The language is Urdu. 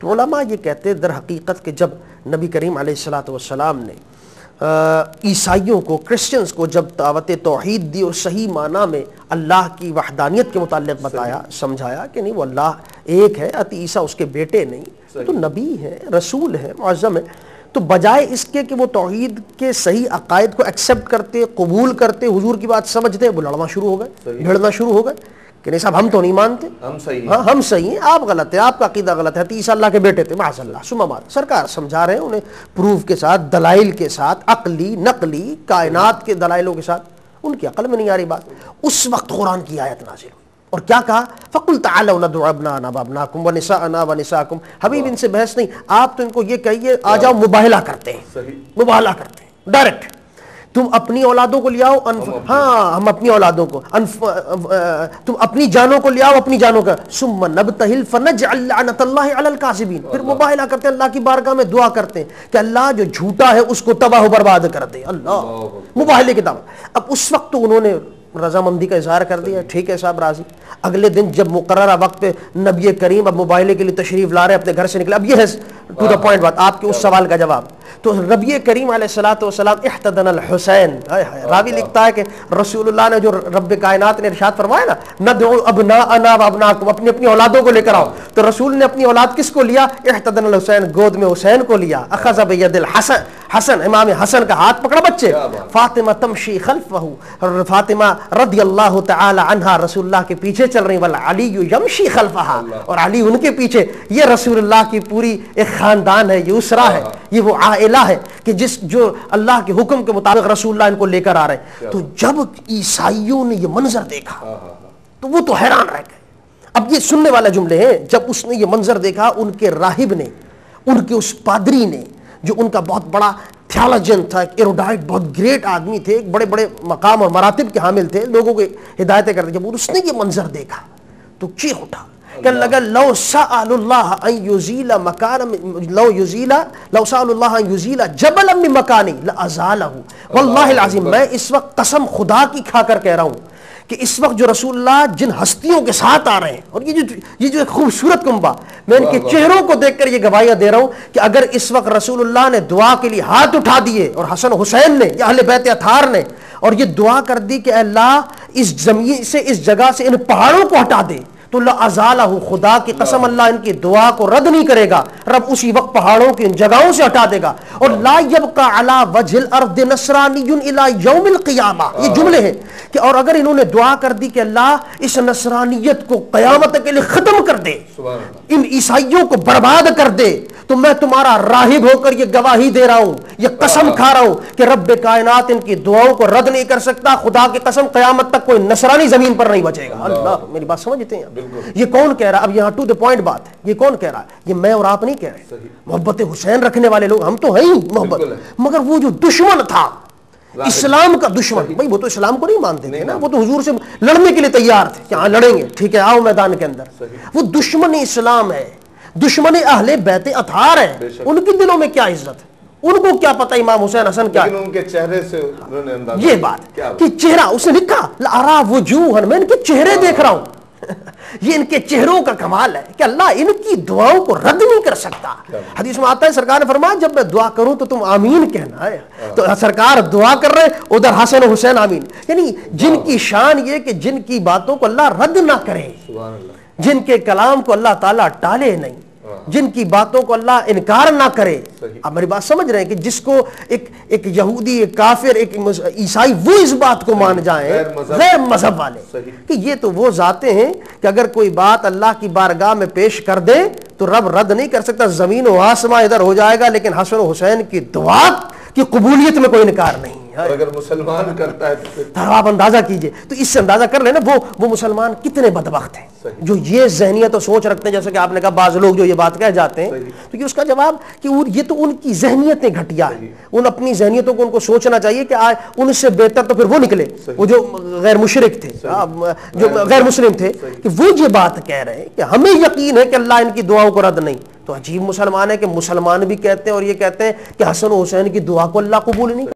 تو علماء یہ کہتے ہیں در حقیقت کہ جب نبی کریم علیہ الصلوۃ والسلام نے عیسائیوں کو، کرسچنز کو جب دعوت توحید دی اور صحیح معنی میں اللہ کی وحدانیت کے متعلق بتایا، سمجھایا کہ نہیں وہ اللہ ایک ہے، عیسیٰ اس کے بیٹے نہیں، تو نبی ہے، رسول ہے، معظم ہے، تو بجائے اس کے کہ وہ توحید کے صحیح عقائد کو ایکسیپٹ کرتے، قبول کرتے، حضور کی بات سمجھتے، وہ لڑنا شروع ہو گئے، بھیڑنا شروع ہو گئے کہ نہیں صاحب ہم تو نہیں مانتے، ہم صحیح ہیں، آپ غلط ہیں، آپ کا عقیدہ غلط ہے، عیسیٰ اللہ کے بیٹے تھے، معاذ اللہ ثم معاذ۔ سرکار سمجھا رہے ہیں انہیں پروف کے ساتھ، دلائل کے ساتھ، عقلی نقلی کائنات کے دلائلوں کے ساتھ، ان کی عقل میں نہیں آ رہی بات۔ اس وقت قرآن کی آیت نازل ہوئی اور کیا کہا؟ فَقُلْ تَعَالَوْا نَدْعُ أَبْنَاءَنَا وَأَبْنَاءَكُمْ وَنِسَاءَنَا وَنِسَاءَكُمْ۔ حبیب ان سے بحث نہیں، آپ تو ان کو یہ کہیے آ جاؤ، مباہلہ کرتے ہیں، مباہلہ کرتے ہیں ڈائریکٹ، تم اپنی اولادوں کو لے آؤ، ہاں ہم اپنی اولادوں کو، تم اپنی جانوں کو لے آؤ، اپنی جانوں کا، ثم نبتہل فنجعل لعنت اللہ علی الکاذبین۔ پھر مباہلہ کرتے ہیں، اللہ کی بارگاہ میں دعا کرتے ہیں کہ اللہ جو جھوٹا ہے اس کو تباہ و برباد کر دے، اللہ مباہلے کی دعوت۔ اب اس وقت تو انہوں نے رضامندی کا اظہار کر دیا، ٹھیک ہے صاحب راضی۔ اگلے دن جب مقررہ وقت پہ نبی کریم اب مباہلے کے لیے تشریف لا رہے ہیں، اپنے گھر سے نکلے، اب یہ ہے ٹو دا پوائنٹ بات، آپ کے اس سوال کا جواب۔ تو نبی کریم علیہ الصلوۃ والسلام احتضن الحسین، راوی لکھتا ہے کہ رسول اللہ نے جو رب کائنات نے ارشاد فرمایا نا، ندعو ابناءنا وابناءکم، اپنی اپنی اولادوں کو لے کر آؤ، تو رسول نے اپنی اولاد کس کو لیا؟ احتضن الحسین، گود میں حسین کو لیا، اخذ بید الحسن، حسن امام حسن کا ہاتھ پکڑا بچے، فاطمہ تمشی خلفہ، فاطمہ رضی اللہ تعالی عنہا رسول اللہ کے پیچھے چل رہی، والعلی یمشی خلفہا، اور علی ان کے پیچھے۔ یہ رسول اللہ کی پوری ایک خاندان ہے، یہ اسرہ ہے، یہ وہ عائلہ ہے کہ جو اللہ کے حکم کے مطابق رسول اللہ ان کو لے کر آ رہے ہیں۔ تو جب عیسائیوں نے یہ منظر دیکھا تو وہ تو حیران رہ گئے۔ اب یہ سننے والے جملے ہیں، جب اس نے یہ منظر دیکھا، ان کے راہب نے، ان کے اس پادری نے، جو ان کا بہت بڑا تھیالوجن تھا، ایک ایروڈائٹ، بہت گریٹ آدمی تھے، ایک بڑے بڑے مقام اور مراتب کے حامل تھے، لوگوں کو ہدایتیں کرتے، جب اس نے یہ منظر دیکھا تو چیخ اٹھا، کہنے لگا لو سأل اللہ ان یزیل مکان، لو سأل اللہ ان یزیل جبلا من مکانی لازالہ، واللہ العظیم، میں اس وقت قسم خدا کی کھا کر کہہ رہا ہوں کہ اس وقت جو رسول اللہ جن ہستیوں کے ساتھ آ رہے ہیں، اور یہ جو خوبصورت کنبہ، میں ان کے چہروں کو دیکھ کر یہ گواہیاں دے رہا ہوں کہ اگر اس وقت رسول اللہ نے دعا کے لیے ہاتھ اٹھا دیے، اور حسن حسین نے یا اہل بیت اطہار نے، اور یہ دعا کر دی کہ اللہ اس زمین سے، اس جگہ سے ان پہاڑوں کو ہٹا دے، تو لازالہ، خدا کی قسم اللہ ان کی دعا کو رد نہیں کرے گا، رب اسی وقت پہاڑوں کی ان جگہوں سے ہٹا دے گا، اور لا یبقى علی وجہ الارض نصرانی الی یوم القیامہ، یہ جملے ہیں کہ اور اگر انہوں نے دعا کر دی کہ اللہ اس نصرانیت کو قیامت کے لیے ختم کر دے، ان عیسائیوں کو برباد کر دے، تو میں تمہارا راہب ہو کر یہ گواہی دے رہا ہوں، یہ قسم کھا رہا ہوں کہ رب کائنات ان کی دعاؤں کو رد نہیں کر سکتا، خدا کی قسم قیامت تک کوئی نصرانی زمین پر نہیں بچے گا۔ اللہ، میری بات سمجھتے ہیں؟ یہ کون کہہ رہا ہے؟ اب یہاں ٹو دی پوائنٹ بات ہے، یہ کون کہہ رہا ہے؟ یہ میں اور آپ نہیں کہہ رہے، محبت حسین رکھنے والے لوگ ہم تو ہیں ہی محبت، مگر وہ جو دشمن تھا، اسلام کا دشمن، بھائی وہ تو اسلام کو نہیں مانتے تھے نا، وہ تو حضور سے لڑنے کے لیے تیار تھے کہ ہاں لڑیں گے، ٹھیک ہے آؤ میدان کے اندر، وہ دشمن اسلام ہے، دشمن اہل بیت اطہار ہے، ان کے دلوں میں کیا عزت ہے، ان کو کیا پتہ امام حسین حسن کیا ہے، ان کے چہرے سے انہوں نے اندازہ، یہ بات کہ چہرہ، اس نے لکھا لارا وجوہن، میں ان کے چہرے دیکھ رہا ہوں، یہ ان کے چہروں کا کمال ہے کہ اللہ ان کی دعاؤں کو رد نہیں کر سکتا۔ حدیث میں آتا ہے سرکار نے فرمایا جب میں دعا کروں تو تم آمین کہنا ہے، تو سرکار دعا کر رہے ادھر حسن و حسین آمین، یعنی جن کی شان یہ کہ جن کی باتوں کو اللہ رد نہ کرے، جن کے کلام کو اللہ تعالیٰ ٹالے نہیں، جن کی باتوں کو اللہ انکار نہ کرے۔ آپ میری بات سمجھ رہے ہیں کہ جس کو ایک یہودی، ایک کافر، ایک عیسائی وہ اس بات کو مان جائیں، غیر مذہب والے، کہ یہ تو وہ ذاتیں ہیں کہ اگر کوئی بات اللہ کی بارگاہ میں پیش کر دے تو رب رد نہیں کر سکتا، زمین و آسمان ادھر ہو جائے گا، لیکن حسن و حسین کی دعا کی قبولیت میں کوئی انکار نہیں۔ اور اگر مسلمان کرتا ہے تو آپ اندازہ کیجئے، تو اس سے اندازہ کر لینا وہ مسلمان کتنے بدبخت ہیں جو یہ ذہنیت و سوچ رکھتے ہیں، جیسے کہ آپ نے کہا بعض لوگ جو یہ بات کہہ جاتے ہیں، تو یہ اس کا جواب کہ یہ تو ان کی ذہنیتیں گھٹیا ہیں، ان اپنی ذہنیتوں کو ان کو سوچنا چاہیے کہ ان سے بہتر تو پھر وہ نکلے، وہ جو غیر مشرک تھے، جو غیر مسلم تھے، کہ وہ یہ بات کہہ رہے ہیں کہ ہمیں یقین ہے کہ اللہ ان کی دعاؤں کو رد نہیں۔ تو عجیب مسلمان ہے کہ مسلمان بھی کہتے ہیں اور یہ کہتے ہیں کہ حسن و حسین کی دعا کو اللہ قبول نہیں